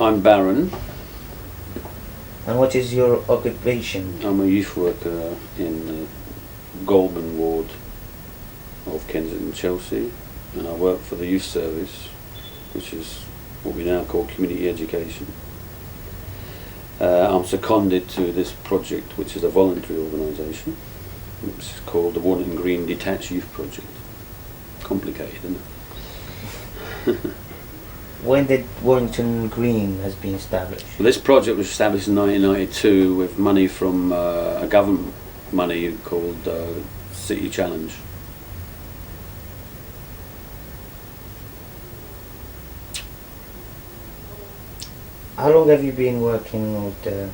I'm Baron. And what is your occupation? I'm a youth worker in the Goldman ward of Kensington, Chelsea, and I work for the youth service, which is what we now call community education. I'm seconded to this project, which is a voluntary organisation, which is called the Warrington Green Detached Youth Project. Complicated, isn't it? When did Warrington Green has been established? Well, this project was established in 1992 with money from a government money called City Challenge. How long have you been working with the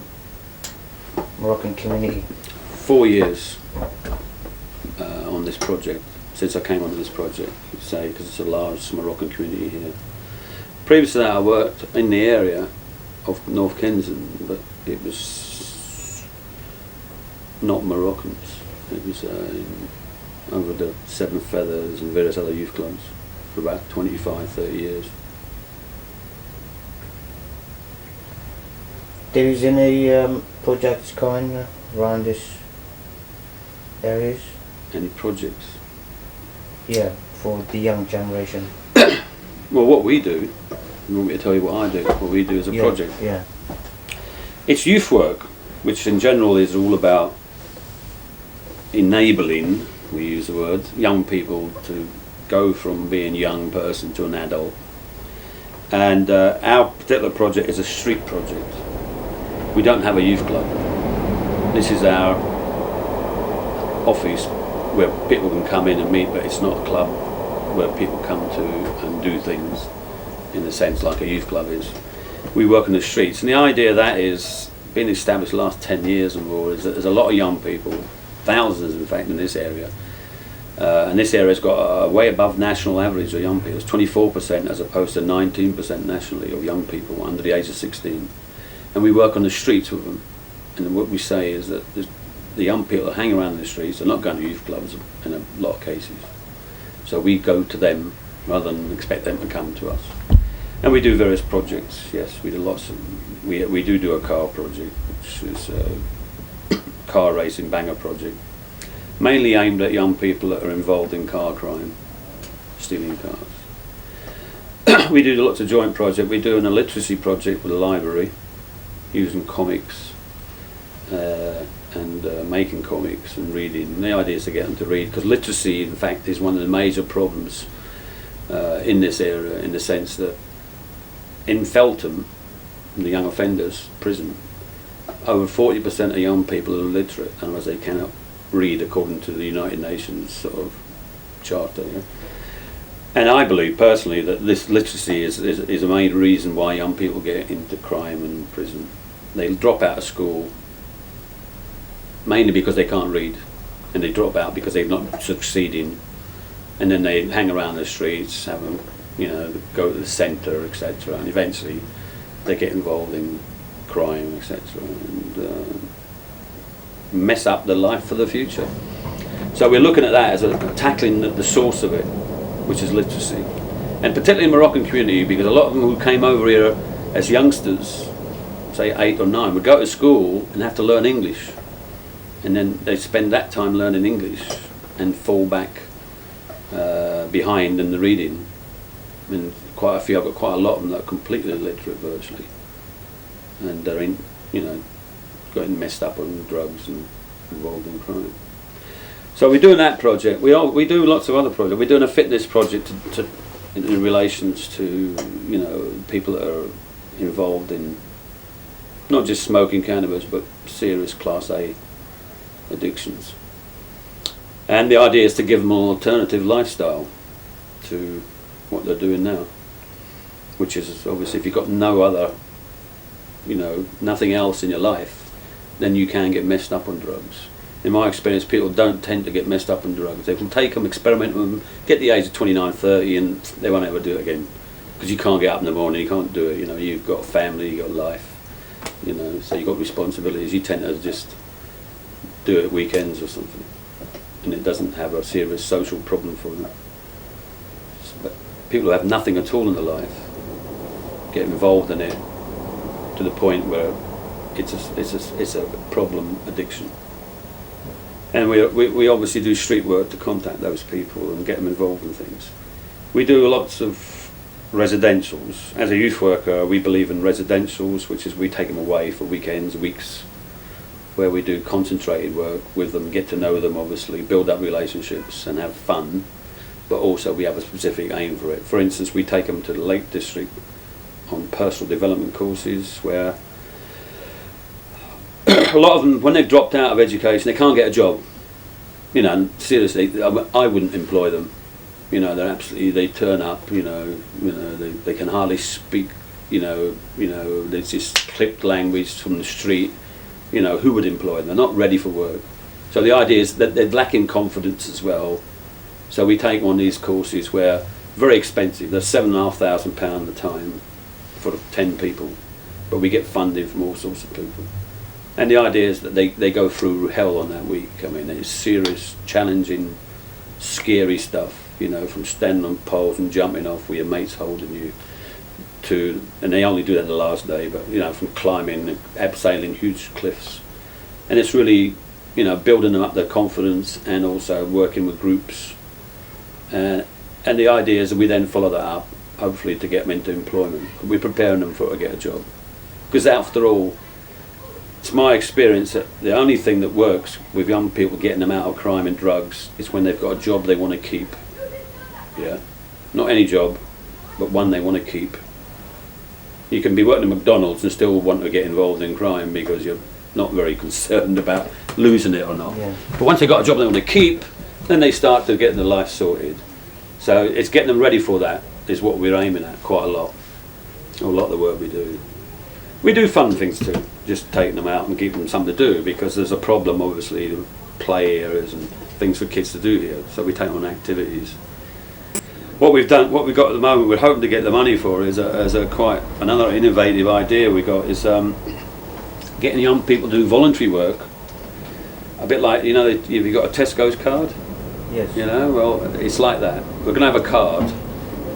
Moroccan community? 4 years on this project, since I came onto this project, you'd say, because it's a large Moroccan community here. Previous to that, I worked in the area of North Kensington, but it was not Moroccans. It was over the Seven Feathers and various other youth clubs for about 25, 30 years. There is any projects going around this areas? Any projects? Yeah, for the young generation. Well, what we do, you want me to tell you what I do? What we do is a project. Yeah. It's youth work, which in general is all about enabling, we use the word, young people to go from being a young person to an adult. And our particular project is a street project. We don't have a youth club. This is our office where people can come in and meet, but it's not a club where people come to and do things in a sense like a youth club is. We work in the streets, and the idea of that is been established the last 10 years or more, is that there's a lot of young people, thousands in fact, in this area, and this area's got a way above national average of young people. It's 24% as opposed to 19% nationally of young people under the age of 16, and we work on the streets with them. And what we say is that the young people that hang around in the streets are not going to youth clubs in a lot of cases. So we go to them rather than expect them to come to us. And we do various projects, yes, we do lots of, we do a car project, which is a car racing banger project, mainly aimed at young people that are involved in car crime, stealing cars. We do lots of joint projects. We do an illiteracy project with the library, using comics, and making comics and reading. And the idea is to get them to read, because literacy in fact is one of the major problems in this area, in the sense that in Feltham, in the young offenders prison, over 40% of young people are illiterate, otherwise they cannot read according to the United Nations sort of charter. Yeah? And I believe personally that this literacy is a main reason why young people get into crime and prison. They drop out of school mainly because they can't read, and they drop out because they're not succeeding, and then they hang around the streets, have them, go to the centre, etc., and eventually they get involved in crime, etc., and mess up their life for the future. So we're looking at that as tackling the source of it, which is literacy, and particularly in the Moroccan community, because a lot of them who came over here as youngsters, say 8 or 9, would go to school and have to learn English, and then they spend that time learning English and fall back behind in the reading. I mean, quite a few, I've got quite a lot of them that are completely illiterate virtually, and they're getting messed up on drugs and involved in crime. So we're doing that project. We do lots of other projects. We're doing a fitness project in relations to people that are involved in not just smoking cannabis but serious Class A addictions. And the idea is to give them an alternative lifestyle to what they're doing now, which is obviously if you've got no other, nothing else in your life, then you can get messed up on drugs. In my experience, people don't tend to get messed up on drugs. They can take them, experiment with them, get the age of 29, 30, and they won't ever do it again, because you can't get up in the morning, you can't do it. You've got a family, you've got a life, so you've got responsibilities. You tend to just do it at weekends or something, and it doesn't have a serious social problem for them. But people who have nothing at all in their life get involved in it, to the point where it's a problem addiction. And we obviously do street work to contact those people and get them involved in things. We do lots of residentials. As a youth worker, we believe in residentials, which is we take them away for weekends, weeks, where we do concentrated work with them, get to know them obviously, build up relationships and have fun, but also we have a specific aim for it. For instance, we take them to the Lake District on personal development courses where a lot of them, when they've dropped out of education, they can't get a job. You know, and seriously, I wouldn't employ them. You know, they're absolutely, they turn up, they can hardly speak, there's just clipped language from the street. You know, who would employ them? They're not ready for work. So the idea is that they're lacking confidence as well. So we take one of these courses where, very expensive, they're £7,500 a time for 10 people, but we get funding from all sorts of people. And the idea is that they go through hell on that week. I mean, it's serious, challenging, scary stuff, from standing on poles and jumping off with your mates holding you, and they only do that the last day, but from climbing, abseiling huge cliffs. And it's really, building them up their confidence and also working with groups. And the idea is that we then follow that up, hopefully to get them into employment. We're preparing them to get a job. Because after all, it's my experience that the only thing that works with young people getting them out of crime and drugs is when they've got a job they want to keep. Yeah, not any job, but one they want to keep. You can be working at McDonald's and still want to get involved in crime because you're not very concerned about losing it or not. Yeah. But once they've got a job they want to keep, then they start to get their life sorted. So it's getting them ready for that is what we're aiming at quite a lot. A lot of the work we do. We do fun things too, just taking them out and giving them something to do, because there's a problem obviously with play areas and things for kids to do here. So we take on activities. What we've got at the moment, we're hoping to get the money for is quite another innovative idea we got is getting young people to do voluntary work. A bit like, if you've got a Tesco's card. Yes. Well, it's like that. We're going to have a card,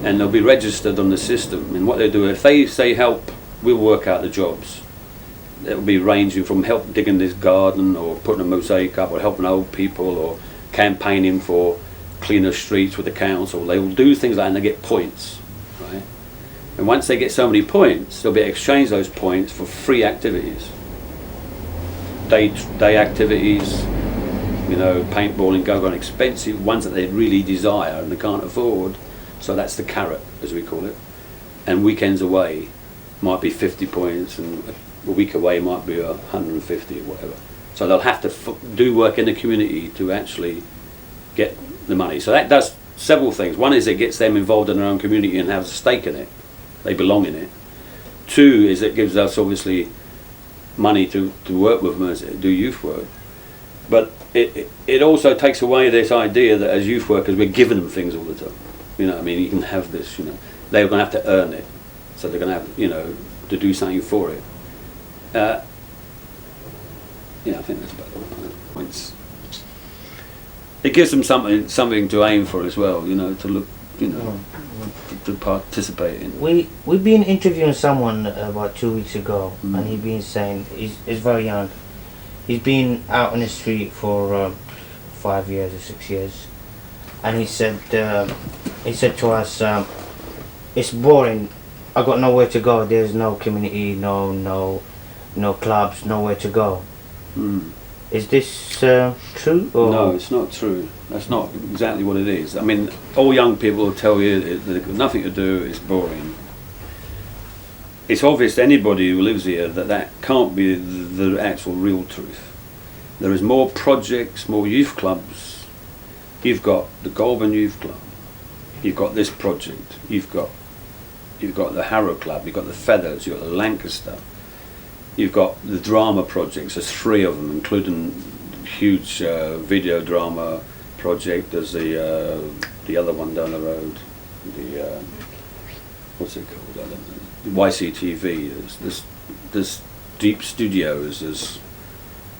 and they'll be registered on the system. And what they do, if they say help, we'll work out the jobs. It'll be ranging from help digging this garden, or putting a mosaic up, or helping old people, or campaigning for cleaner streets with the council. They will do things like that and they get points, right? And once they get so many points, they'll be able to exchange those points for free activities. Day activities, paintballing, go-go, expensive ones that they really desire and they can't afford. So that's the carrot, as we call it. And weekends away might be 50 points, and a week away might be 150 or whatever. So they'll have to do work in the community to actually get the money. So that does several things. One is it gets them involved in their own community and has a stake in it. They belong in it. Two is it gives us obviously money to work with them as do youth work. But it also takes away this idea that as youth workers we're giving them things all the time. You can have this, they're going to have to earn it. So they're going to have, to do something for it. I think that's about the points. It gives them something to aim for as well, to look, to participate in. We've been interviewing someone about 2 weeks ago, and he's been saying he's very young. He's been out on the street for 5 years or 6 years, and he said to us, "It's boring. I got nowhere to go. There's no community, no clubs, nowhere to go." Is this true? Or? No, it's not true. That's not exactly what it is. I mean, all young people will tell you that they've got nothing to do, it's boring. It's obvious to anybody who lives here that can't be the actual real truth. There is more projects, more youth clubs. You've got the Goulburn Youth Club. You've got this project. You've got the Harrow Club. You've got the Feathers. You've got the Lancaster. You've got the drama projects. There's 3 of them, including huge video drama project. There's the other one down the road. What's it called? I don't know. YCTV. There's Deep Studios. There's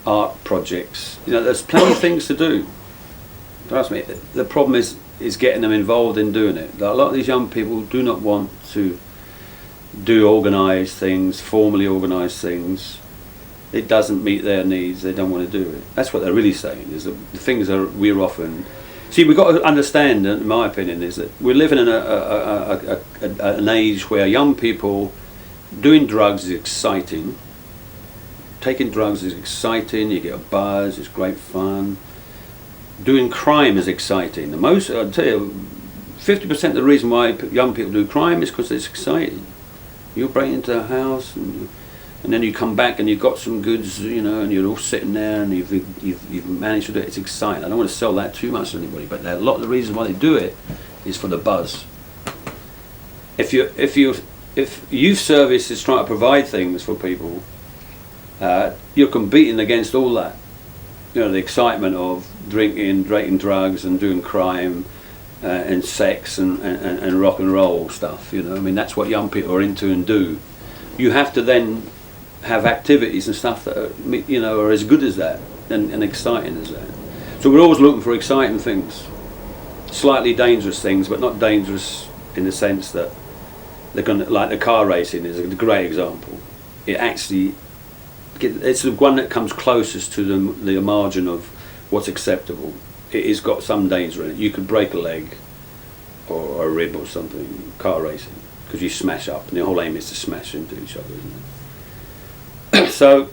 art projects. There's plenty of things to do. Trust me. The problem is getting them involved in doing it. A lot of these young people do not want to do organised things, formally organised things, it doesn't meet their needs, they don't want to do it. That's what they're really saying, is that the things are, we're often... See, we've got to understand, in my opinion, is that we're living in an age where young people, doing drugs is exciting. Taking drugs is exciting, you get a buzz, it's great fun. Doing crime is exciting. I'll tell you, 50% of the reason why young people do crime is because it's exciting. You break into a house and then you come back and you've got some goods, you know, and you're all sitting there and you've managed to do it. It's exciting. I don't want to sell that too much to anybody, but a lot of the reason why they do it is for the buzz. If youth service is trying to provide things for people, you're competing against all that. You know, the excitement of drinking drugs and doing crime and sex and rock and roll stuff. You know, I mean, that's what young people are into and do. You have to then have activities and stuff that are, you know, are as good as that and exciting as that. So we're always looking for exciting things, slightly dangerous things, but not dangerous in the sense that they're going to, like the car racing is a great example. It actually, it's the one that comes closest to the margin of what's acceptable. It has got some danger in it. You could break a leg or a rib or something, car racing, because you smash up, and the whole aim is to smash into each other, isn't it? So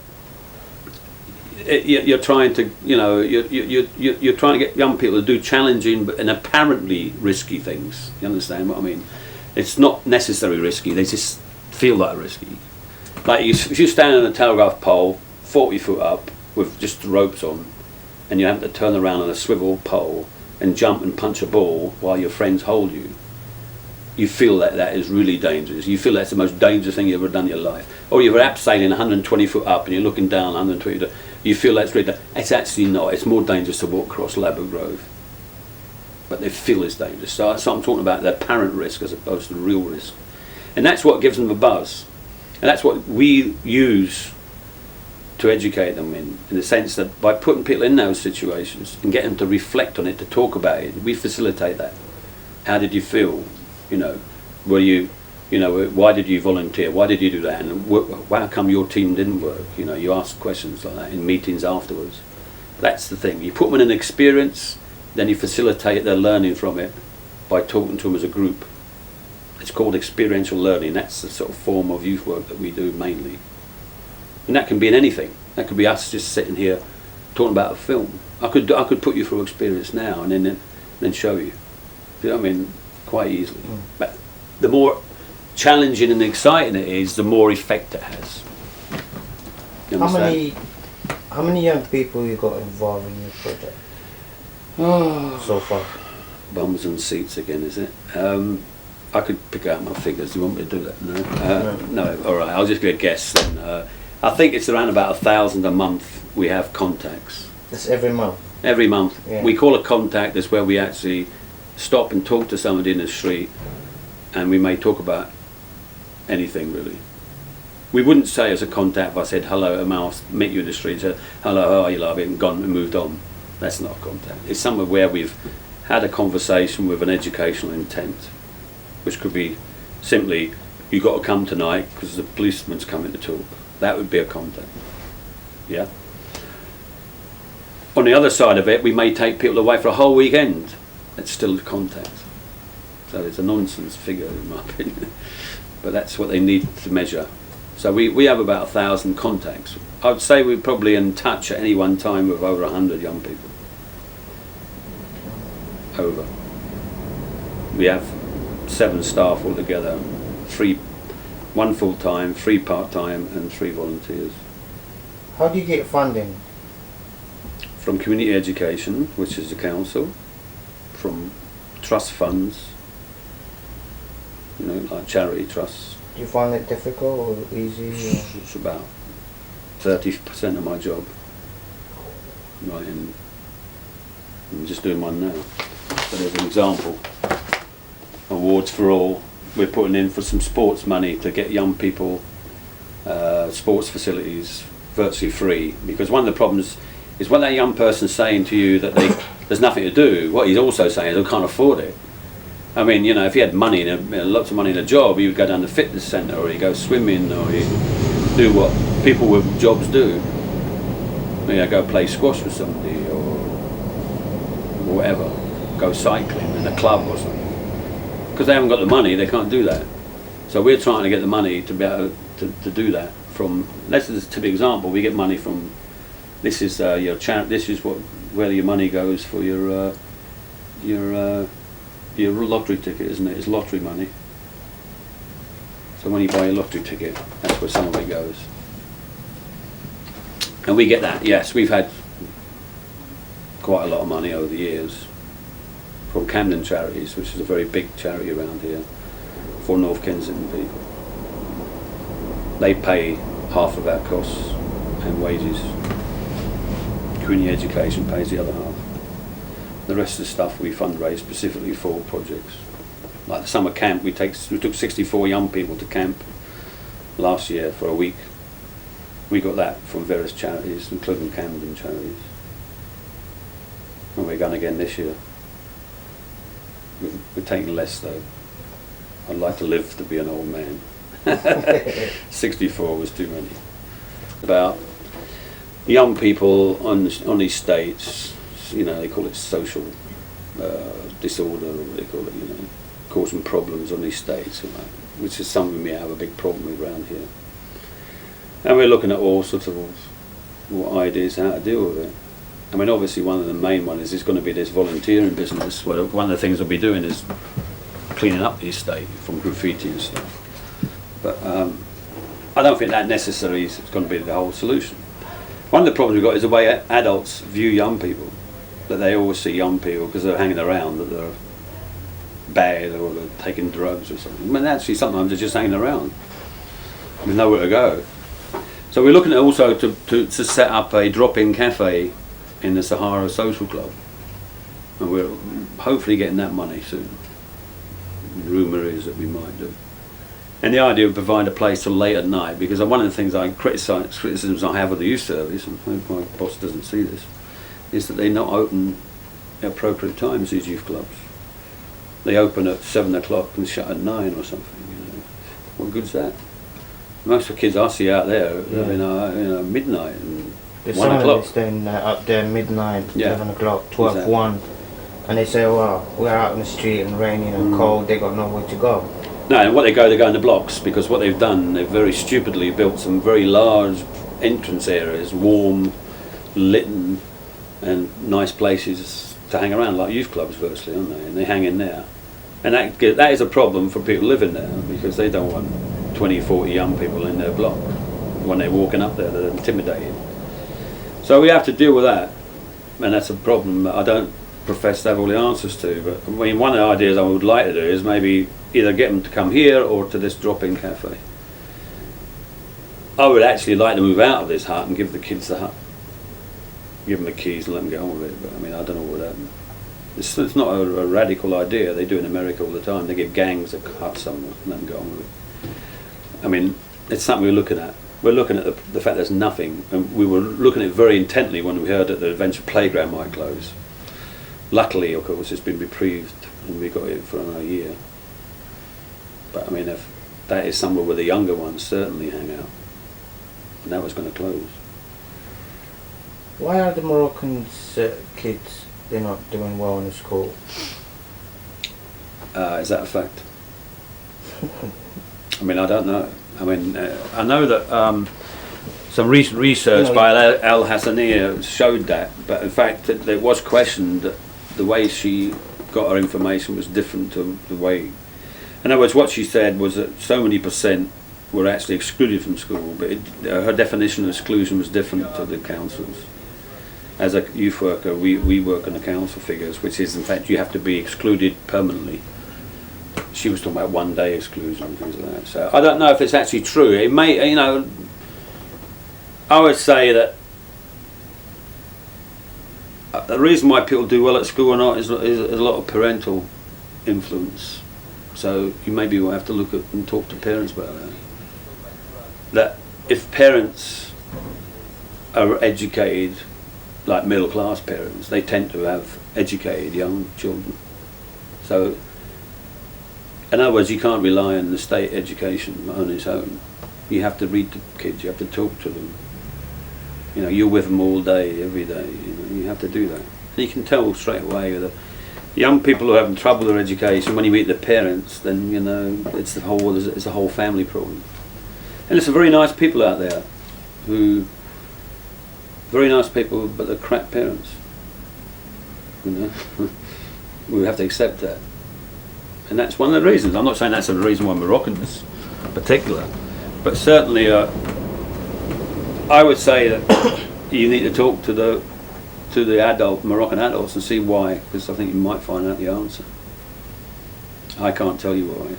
you're trying to, you know, you're trying to get young people to do challenging and apparently risky things. You understand what I mean? It's not necessarily risky. They just feel that risky. Like if you stand on a telegraph pole 40 foot up with just ropes on, and you have to turn around on a swivel pole and jump and punch a ball while your friends hold you, you feel that is really dangerous. You feel that's the most dangerous thing you've ever done in your life. Or you're abseiling 120 foot up and you're looking down 120. You feel that's really dangerous. It's actually not. It's more dangerous to walk across Labour Grove. But they feel it's dangerous. So I'm talking about the apparent risk as opposed to the real risk. And that's what gives them a buzz. And that's what we use to educate them in the sense that by putting people in those situations and getting them to reflect on it, to talk about it, we facilitate that. How did you feel? You know, were you, you know, why did you volunteer? Why did you do that? And how come your team didn't work? You know, you ask questions like that in meetings afterwards. That's the thing. You put them in an experience, then you facilitate their learning from it by talking to them as a group. It's called experiential learning. That's the sort of form of youth work that we do mainly. And that can be in anything. That could be us just sitting here talking about a film. I could put you through experience now and then show you. You know what I mean? Quite easily. But the more challenging and exciting it is, the more effect it has. You understand? How many young people you got involved in your project so far? Bums and seats again, is it? I could pick out my figures. Do you want me to do that? No. No. All right. I'll just get a guess then. I think it's around about 1,000 a month. We have contacts. That's every month. Every month. Yeah. We call a contact is where we actually stop and talk to somebody in the street, and we may talk about anything really. We wouldn't say as a contact if I said hello, I'll meet you in the street and said hello, how are you, love, and gone and moved on. That's not a contact. It's somewhere where we've had a conversation with an educational intent, which could be simply, you got to come tonight because the policeman's coming to talk. That would be a contact. Yeah. On the other side of it, we may take people away for a whole weekend. It's still a contact. So it's a nonsense figure in my opinion. But that's what they need to measure. So we have about 1,000 contacts. I would say we're probably in touch at any one time with over 100 young people. Over. We have 7 staff altogether, 1 full-time, 3 part-time and 3 volunteers. How do you get funding? From community education, which is the council, from trust funds, you know, like charity trusts. Do you find it difficult or easy? Or? It's about 30% of my job. Right, and I'm just doing one now. But as an example, Awards for All, we're putting in for some sports money to get young people sports facilities virtually free, because one of the problems is when that young person's saying to you that there's nothing to do, what he's also saying is they can't afford it. I mean, you know, if you had money lots of money in a job, you would go down to the fitness centre, or you go swimming, or you do what people with jobs do. You know, go play squash with somebody, or whatever. Go cycling in a club or something. Because they haven't got the money, they can't do that. So we're trying to get the money to be able to do that. From, this is a typical example. We get money from. This is your charity. This is where your money goes for your lottery ticket, isn't it? It's lottery money. So when you buy a lottery ticket, that's where some of it goes. And we get that. Yes, we've had quite a lot of money over the years from Camden Charities, which is a very big charity around here for North Kensington people. They pay half of our costs and wages. Community education pays the other half. The rest of the stuff we fundraise specifically for projects. Like the summer camp, we took 64 young people to camp last year for a week. We got that from various charities, including Camden Charities. And we're going again this year. We're taking less though. I'd like to live to be an old man. 64 was too many. About young people on estates, you know, they call it social disorder, or what they call it, you know, causing problems on estates, which is something we have a big problem with around here. And we're looking at all sorts of ideas how to deal with it. I mean, obviously one of the main ones is going to be this volunteering business, where one of the things we'll be doing is cleaning up the estate from graffiti and stuff. But I don't think that necessarily is going to be the whole solution. One of the problems we've got is the way adults view young people, that they always see young people because they're hanging around, that they're bad or they're taking drugs or something. I mean, actually sometimes they're just hanging around with nowhere to go. So we're looking at also to set up a drop-in cafe in the Sahara Social Club, and we're hopefully getting that money soon. The rumour is that we might do. And the idea of provide a place till late at night, because one of the things criticisms I have of the youth service, and I hope my boss doesn't see this, is that they're not open at appropriate times, these youth clubs. They open at 7 o'clock and shut at 9 or something, you know. What good's that? Most of the kids I see out there, you know, midnight and There's 1 some o'clock. of them staying up there midnight, Yeah. 11 o'clock, 12, Exactly. 1, and they say, well, we're out in the street and raining and cold, they got nowhere to go. No, and they go in the blocks, because what they've done, they've very stupidly built some very large entrance areas, warm, lit, and nice places to hang around, like youth clubs virtually, aren't they? And they hang in there. And that is a problem for people living there, because they don't want 20, 40 young people in their block. When they're walking up there, they're intimidated. So we have to deal with that, and that's a problem that I don't profess to have all the answers to. But I mean, one of the ideas I would like to do is maybe either get them to come here or to this drop-in cafe. I would actually like to move out of this hut and give the kids the hut. Give them the keys and let them get on with it, but I mean, I don't know what would happen. It's not a radical idea. They do in America all the time. They give gangs a hut somewhere and let them get on with it. I mean, it's something we're looking at. We're looking at the fact there's nothing, and we were looking at it very intently when we heard that the Adventure Playground might close. Luckily, of course, it's been reprieved and we got it for another year. But I mean, if that is somewhere where the younger ones certainly hang out, and that was going to close. Why are the Moroccan kids, they're not doing well in the school? Is that a fact? I mean, I don't know. I mean, I know that some recent research by Al Hassaniya showed that, but in fact it was questioned that the way she got her information was different to the way. In other words, what she said was that so many % were actually excluded from school, but her definition of exclusion was different to the council's. As a youth worker, we work on the council figures, which is in fact you have to be excluded permanently. She was talking about 1 day exclusion and things like that. So I don't know if it's actually true. It may, you know, I would say that the reason why people do well at school or not is a lot of parental influence. So you maybe will have to look at and talk to parents about that. That if parents are educated, like middle class parents, they tend to have educated young children. So In other words, you can't rely on the state education on its own. You have to read to kids, you have to talk to them. You know, you're with them all day, every day. You know, you have to do that. And you can tell straight away with the young people who are having trouble with their education. When you meet their parents, then you know it's a whole family problem. And there's some very nice people out there very nice people, but they're crap parents. You know, we have to accept that. And that's one of the reasons. I'm not saying that's the reason why Moroccans in particular, but certainly I would say that you need to talk to the Moroccan adults and see why, because I think you might find out the answer. I can't tell you why.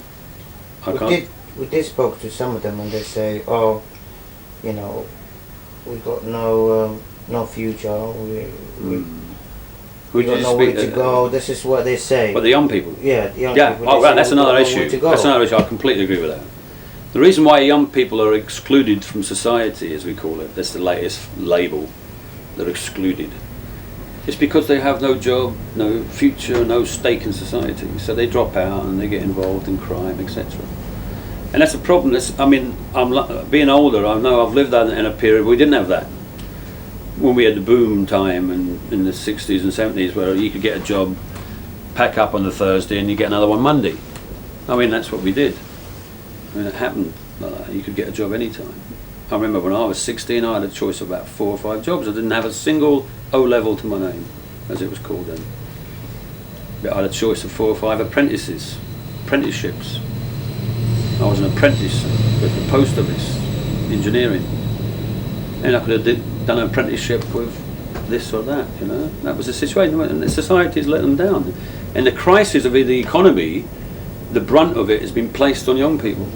We did spoke to some of them, and they say, "Oh, you know, we got no future. We got nowhere to go." This is what they say. But the young people. Yeah, the young people. Oh, right. That's another issue. That's another issue. I completely agree with that. The reason why young people are excluded from society, as we call it, that's the latest label. They're excluded. It's because they have no job, no future, no stake in society. So they drop out and they get involved in crime, etc. And that's a problem. I'm being older. I know I've lived in a period where we didn't have that. When we had the boom time in the 60s and 70s, where you could get a job, pack up on the Thursday, and you get another one Monday. I mean, that's what we did. I mean, it happened like that. You could get a job anytime. I remember when I was 16, I had a choice of about 4 or 5 jobs. I didn't have a single O level to my name, as it was called then. But I had a choice of 4 or 5 apprenticeships. I was an apprentice with the post office, engineering, and I could have done an apprenticeship with this or that. You know, that was the situation, and the society's let them down. And the crisis of the economy, the brunt of it has been placed on young people.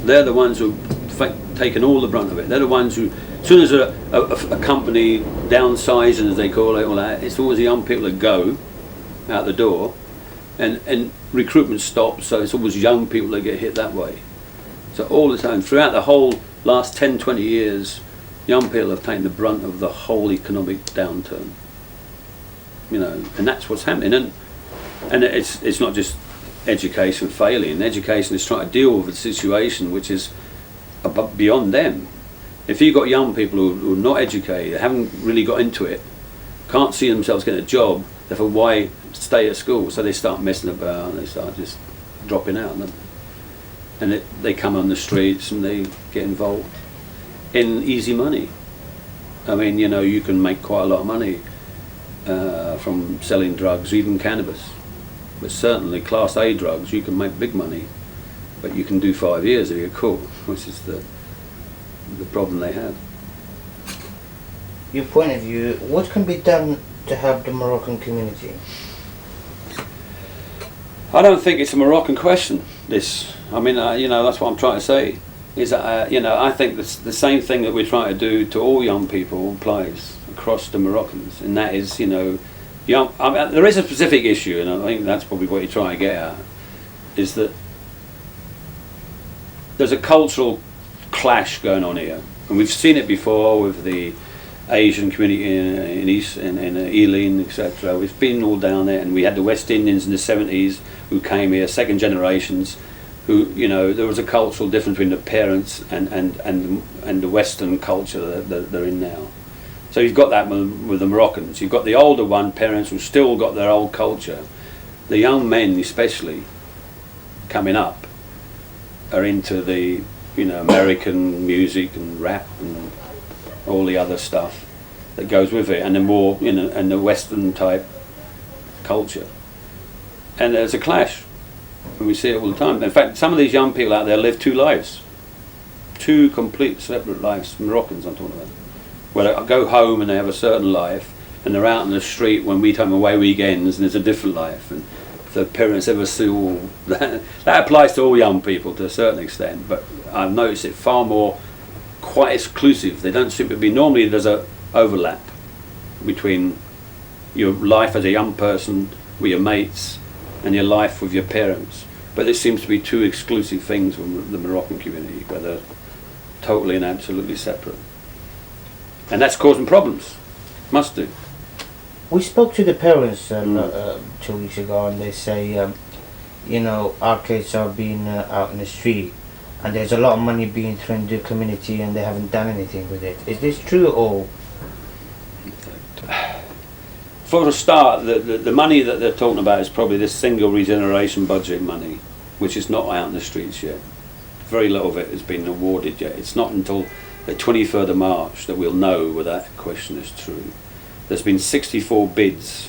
They're the ones who've taken all the brunt of it. They're the ones who, as soon as a company downsizes, as they call it, all that, it's always the young people that go out the door, and recruitment stops, so it's always young people that get hit that way. So all the time, throughout the whole last 10, 20 years, young people have taken the brunt of the whole economic downturn. You know, and that's what's happening. And it's not just education failing. Education is trying to deal with a situation which is beyond them. If you've got young people who are not educated, haven't really got into it, can't see themselves getting a job, therefore why stay at school? So they start messing about and they start just dropping out. And they come on the streets and they get involved in easy money. I mean, you know, you can make quite a lot of money from selling drugs, even cannabis. But certainly Class A drugs, you can make big money, but you can do 5 years if you're caught, which is the problem they have. Your point of view, what can be done to help the Moroccan community? I don't think it's a Moroccan question, this. I mean, you know, that's what I'm trying to say. Is that, you know, I think the same thing that we're trying to do to all young people applies across the Moroccans, and that is, you know, there is a specific issue, and I think that's probably what you're trying to get at, is that there's a cultural clash going on here, and we've seen it before with the Asian community in East and Ealing, etc. We've been all down there, and we had the West Indians in the 70s who came here, second generations, who, you know, there was a cultural difference between the parents and the Western culture that they're in now. So you've got that with the Moroccans. You've got the older parents who still got their old culture. The young men, especially, coming up, are into the, you know, American music and rap and all the other stuff that goes with it, and the more, you know, and the Western type culture. And there's a clash, and we see it all the time. In fact, some of these young people out there live 2 lives, 2 complete separate lives. Moroccans I'm talking about, where they go home and they have a certain life, and they're out in the street when we come away weekends, and there's a different life. And if the parents ever see all that, that applies to all young people to a certain extent, but I've noticed it far more quite exclusive. They don't seem to be, normally there's a overlap between your life as a young person with your mates and your life with your parents, but it seems to be 2 exclusive things from the Moroccan community, where they're totally and absolutely separate, and that's causing problems. Must do. We spoke to the parents 2 weeks ago, and they say you know, arcades are being out in the street, and there's a lot of money being thrown into the community, and they haven't done anything with it. Is this true, or? For a start, the money that they're talking about is probably this single regeneration budget money, which is not out in the streets yet. Very little of it has been awarded yet. It's not until the 23rd of March that we'll know whether that question is true. There's been 64 bids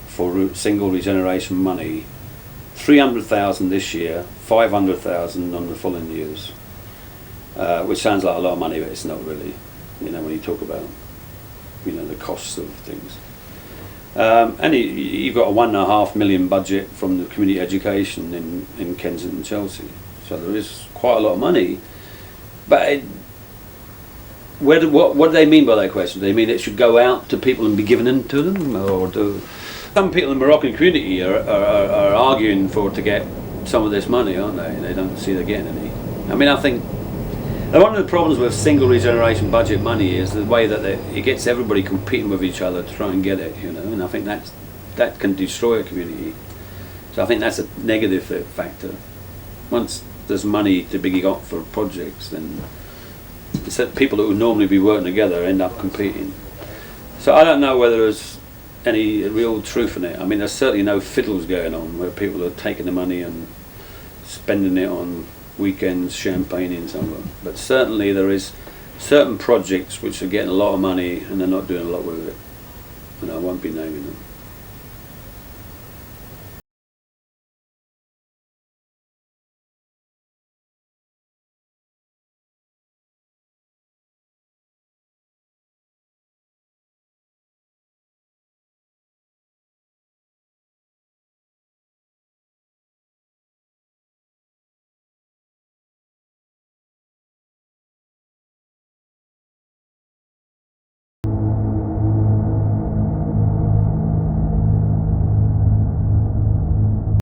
for single regeneration money, 300,000 this year, 500,000 on the following years, which sounds like a lot of money, but it's not really, you know, when you talk about, you know, the costs of things. And you've got a £1.5 million budget from the community education in Kensington and Chelsea, so there is quite a lot of money. But what do they mean by that question? Do they mean it should go out to people and be given in to them, or do some people in the Moroccan community are arguing to get some of this money, aren't they? They don't see they're getting any. I mean, I think one of the problems with single regeneration budget money is the way that it gets everybody competing with each other to try and get it, you know, and I think that can destroy a community. So I think that's a negative factor. Once there's money to be got for projects, then it's that people that would normally be working together end up competing. So I don't know whether there's any real truth in it. I mean, there's certainly no fiddles going on where people are taking the money and spending it on weekends, champagning somewhere. But certainly there is certain projects which are getting a lot of money and they're not doing a lot with it. And I won't be naming them.